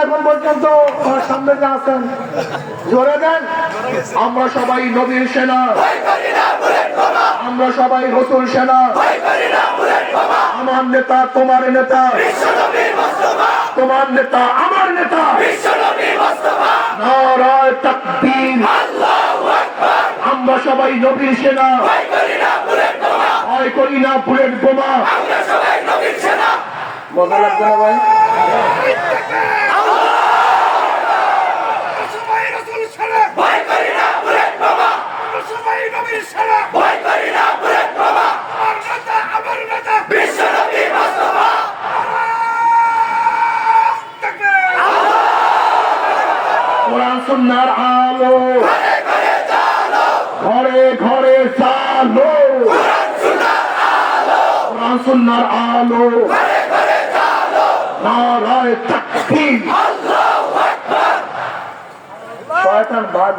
এখন পর্যন্ত সামনে যে আছেন জোরে দেন। আমরা সবাই নবীর সেনা, আমরা সবাই রসুল সেনা। আমার নেতা তোমার নেতা, তোমার নেতা আমার নেতা। নারায়ে তাকবীর। আমরা সবাই নবীর সেনা, ভয় করি না বুলেট বোমা। মজা লাগবে না ভাই? কোরআন সুন্নাহর আলো ঘরে ঘরে চালো, কোরআন সুন্নাহর আলো নারায়ে তাকবীর। শয়তান বাদ